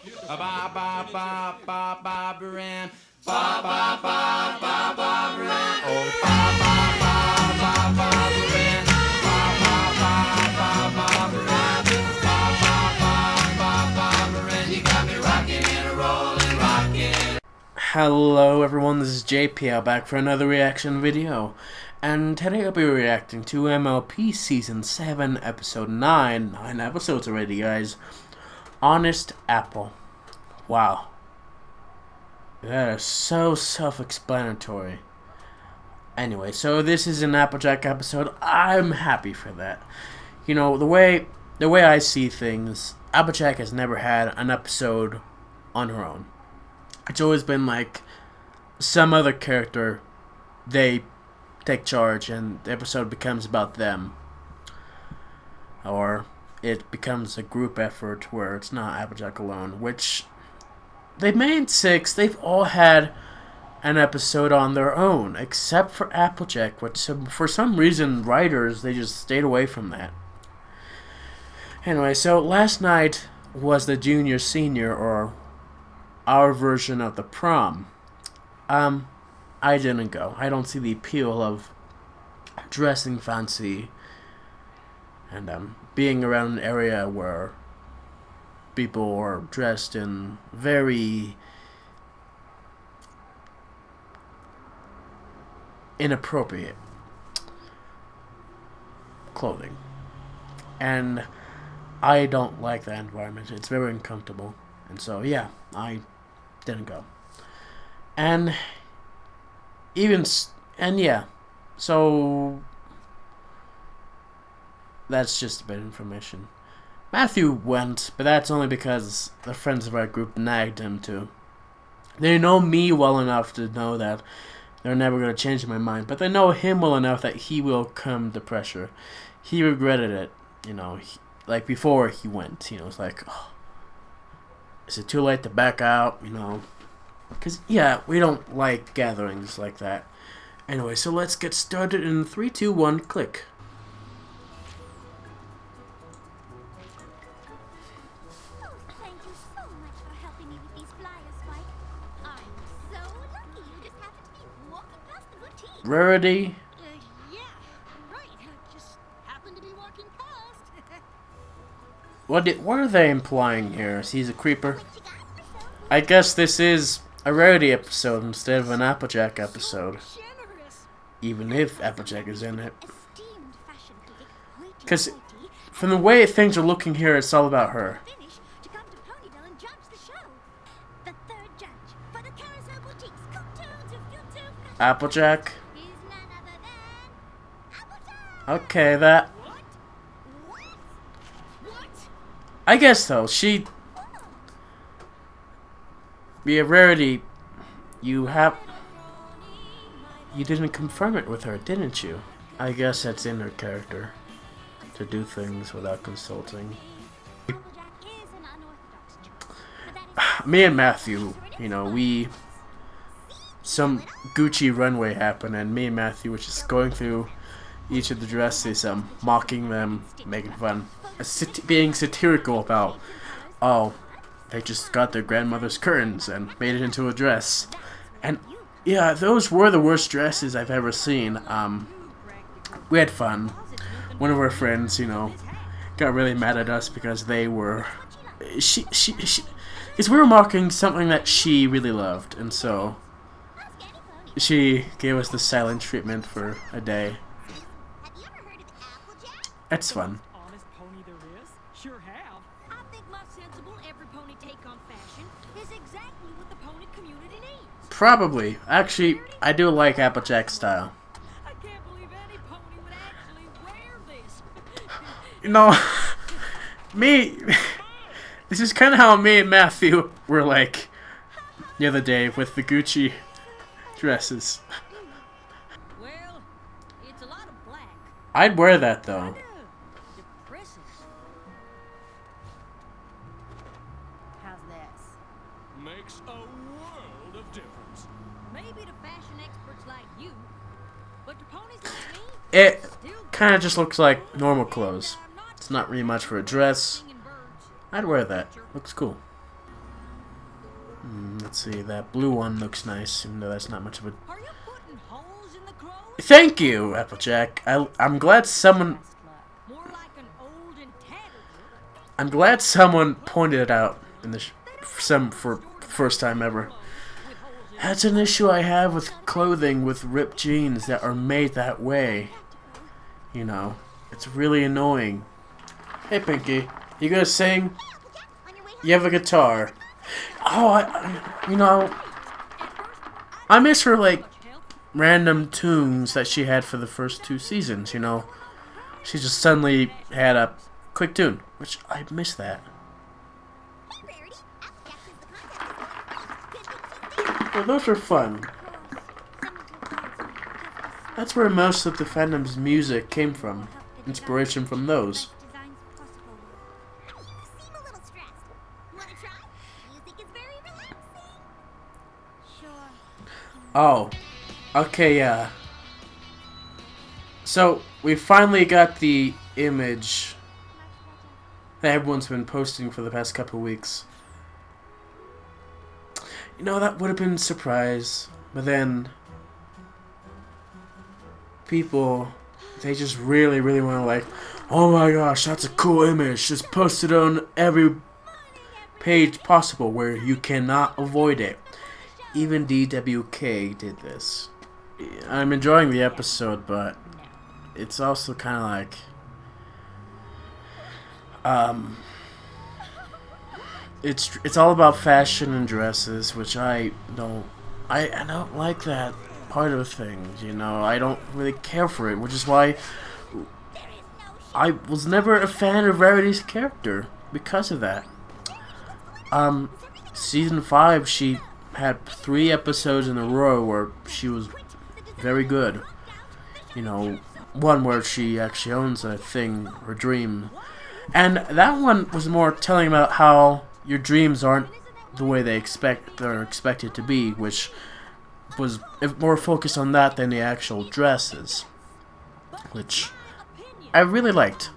Ba ba ba ba ba Baran. Ba ba ba ba ba Baran. Oh ba ba ba ba ba Baran. Ba ba ba ba ba Baran. Ba ba ba ba ba Baran. You got me rocking and rolling, rocking. Hello everyone, this is JPL back for another reaction video, and today I'll be reacting to MLP Season 7, Episode 9, 9 episodes already guys, Honest Apple. Wow. That is so self-explanatory. Anyway, so this is an Applejack episode. I'm happy for that. You know, the way I see things, Applejack has never had an episode on her own. It's always been like some other character, they take charge and the episode becomes about them. Or it becomes a group effort where it's not Applejack alone, which they made 6, they've all had an episode on their own, except for Applejack, which for some reason writers, they just stayed away from that. Anyway, so last night was the junior senior, or our version of the prom. I didn't go. I don't see the appeal of dressing fancy and being around an area where people are dressed in very inappropriate clothing. And I don't like that environment. It's very uncomfortable. And so, yeah, I didn't go. And yeah, so that's just a bit of information. Matthew went, but that's only because the friends of our group nagged him to. They know me well enough to know that they're never going to change my mind, but they know him well enough that he will come to pressure. He regretted it, you know, like before he went, you know, it's like, oh, is it too late to back out, you know? Because, yeah, we don't like gatherings like that. Anyway, so let's get started in 3, 2, 1, click. Rarity. Yeah, right. Just happened to be walking past. What are they implying here? He's a creeper? I guess this is a Rarity episode instead of an Applejack episode. Even if Applejack is in it. Because from the way things are looking here, it's all about her. Applejack? Okay, that... I guess though, she... Be a Rarity, you didn't confirm it with her, didn't you? I guess that's in her character, to do things without consulting. Me and Matthew, you know, some Gucci runway happened, and me and Matthew were just going through each of the dresses, mocking them, making fun, being satirical about, oh, they just got their grandmother's curtains and made it into a dress. And yeah, those were the worst dresses I've ever seen. We had fun. One of our friends, you know, got really mad at us because they were, because we were mocking something that she really loved, and so she gave us the silent treatment for a day. That's fun. Sure have. I think my sensible every pony take on fashion is exactly what the pony community needs. Probably. Actually, I do like Applejack's style. I can't believe any pony would actually wear this. You know, this is kind of how me and Matthew were like the other day with the Gucci dresses. Well, it's a lot of black. I'd wear that though. How's this? Makes a world of difference. Maybe to fashion experts like you, but to ponies like me, It kind of just looks like normal clothes. It's not really much for a dress. I'd wear that. Looks cool. Let's see, that blue one looks nice, even though that's not much of a... Are you putting holes in the clothes? Thank you, Applejack. I'm glad someone... More like an old and tattered look. I'm glad someone pointed it out in the for first time ever. That's an issue I have with clothing with ripped jeans that are made that way. You know, it's really annoying. Hey, Pinky, you gonna sing? You have a guitar. Oh, you know, I miss her, like, random tunes that she had for the first 2 seasons, you know. She just suddenly had a quick tune, which I miss that. Well, those were fun. That's where most of the fandom's music came from. Inspiration from those. Oh, okay, yeah. So, we finally got the image that everyone's been posting for the past couple of weeks. You know, that would have been a surprise, but then people, they just really want to, like, oh my gosh, that's a cool image, just post it on every page possible where you cannot avoid it. Even DWK did this. I'm enjoying the episode, but it's also kind of like, it's all about fashion and dresses, which I don't like that part of things, you know. I don't really care for it, which is why I was never a fan of Rarity's character because of that. Season 5, she had 3 episodes in a row where she was very good. You know, one where she actually owns a thing, her dream. And that one was more telling about how your dreams aren't the way they're expected to be, which was more focused on that than the actual dresses, which I really liked.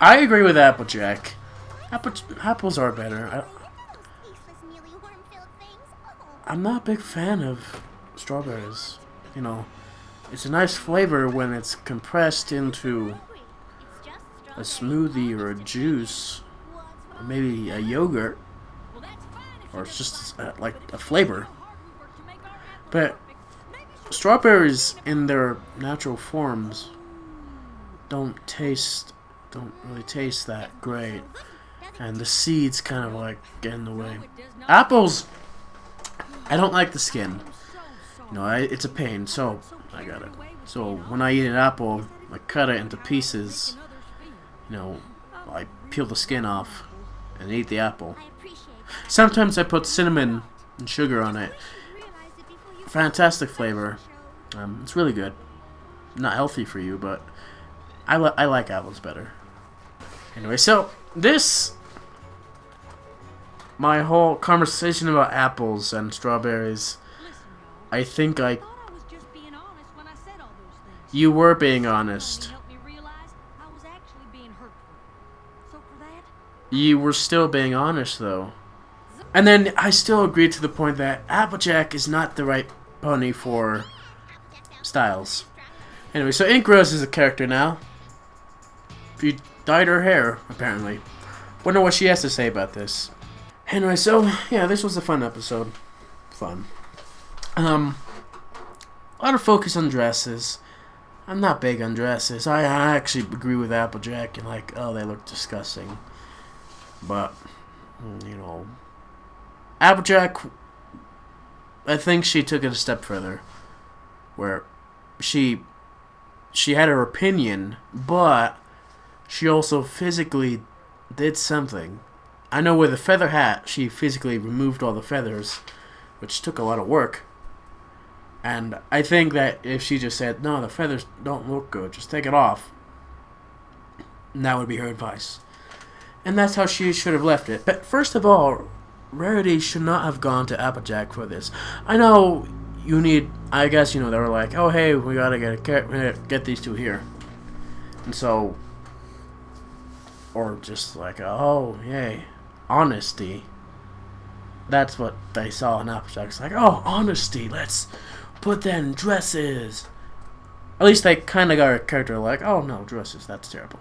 I agree with Applejack. Apples are better. I'm not a big fan of strawberries. You know, it's a nice flavor when it's compressed into a smoothie or a juice, or maybe a yogurt, or it's just like a flavor. But strawberries in their natural forms don't really taste that great, and the seeds kind of like get in the way. Apples, I don't like the skin. You know, it's a pain, so I got it. So when I eat an apple, I cut it into pieces. You know, I peel the skin off and eat the apple. Sometimes I put cinnamon and sugar on it. Fantastic flavor. It's really good. Not healthy for you, but I like apples better. Anyway, so my whole conversation about apples and strawberries, I think you were being honest. You were still being honest, though. And then I still agreed to the point that Applejack is not the right pony for Styles. Anyway, so Ink Rose is a character now. She dyed her hair, apparently. Wonder what she has to say about this. Anyway, so, yeah, this was a fun episode. Fun. A lot of focus on dresses. I'm not big on dresses. I actually agree with Applejack and like, oh, they look disgusting. But, you know, Applejack, I think she took it a step further. Where she had her opinion, but she also physically did something. I know with the feather hat, she physically removed all the feathers, which took a lot of work. And I think that if she just said, no, the feathers don't look good, just take it off, that would be her advice. And that's how she should have left it. But first of all, Rarity should not have gone to Applejack for this. I know you need, I guess, they were like, oh hey, we gotta get these two here. And so, or just like, oh yay, honesty. That's what they saw in Applejack. It's like, oh, honesty, let's put that in dresses. At least they kind of got a character like, oh no, dresses, that's terrible.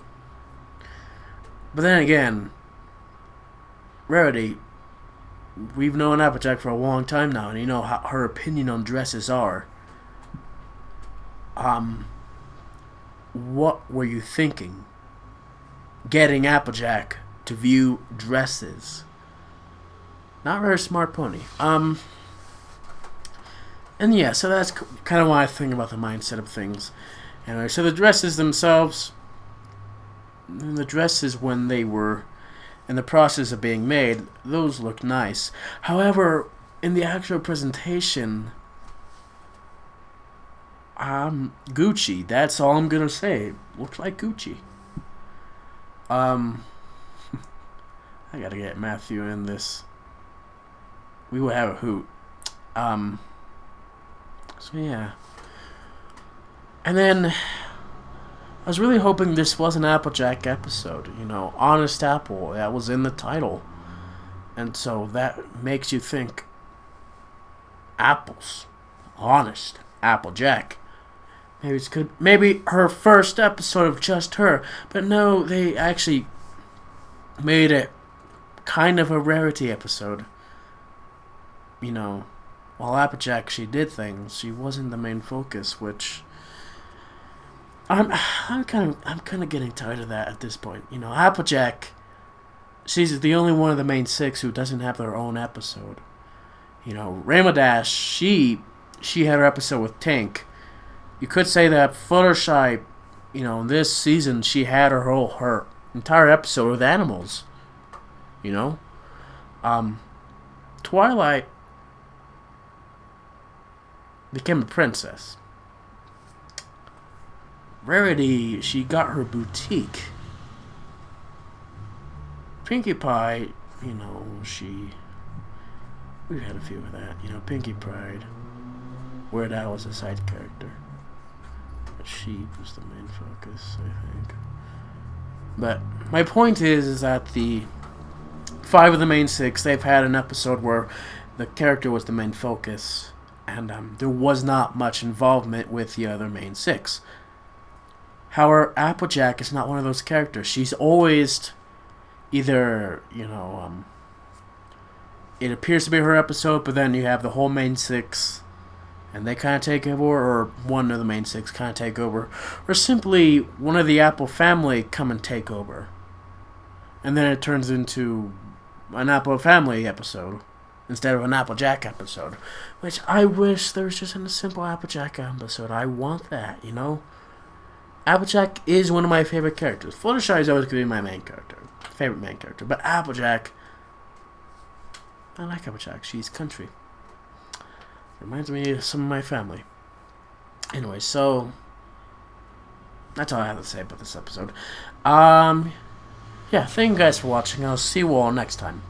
But then again, Rarity, we've known Applejack for a long time now, and you know how her opinion on dresses are. What were you thinking? Getting Applejack to view dresses. Not very smart pony. And yeah, so that's kind of why I think about the mindset of things. Anyway, so the dresses themselves, the dresses when they were in the process of being made, those look nice. However, in the actual presentation, Gucci. That's all I'm gonna say. Looks like Gucci. I gotta get Matthew in this. We will have a hoot. So yeah. And then I was really hoping this was an Applejack episode. Honest Apple. That was in the title. And so that makes you think apples. Honest Applejack. Maybe her first episode of just her. But no, they actually made it kind of a Rarity episode. While Applejack, she did things, she wasn't the main focus, which I'm kind of getting tired of that at this point. Applejack, she's the only one of the main six who doesn't have their own episode. Rainbow Dash, she had her episode with Tank. You could say that Fluttershy, this season she had her entire episode with animals. Twilight became a princess. Rarity, she got her boutique. Pinkie Pie, we've had a few of that. Pinkie Pride. Weird Al was a side character. But she was the main focus, I think. But my point is that the 5 of the main 6, they've had an episode where the character was the main focus. And there was not much involvement with the other main 6. However, Applejack is not one of those characters. She's always either, it appears to be her episode, but then you have the whole main 6, and they kind of take over, or one of the main 6 kind of take over, or simply one of the Apple family come and take over. And then it turns into an Apple family episode instead of an Applejack episode, which I wish there was just a simple Applejack episode. I want that, Applejack is one of my favorite characters. Fluttershy is always going to be my favorite main character, but Applejack, I like Applejack. She's country. Reminds me of some of my family. Anyway, so that's all I have to say about this episode. Yeah, thank you guys for watching. I'll see you all next time.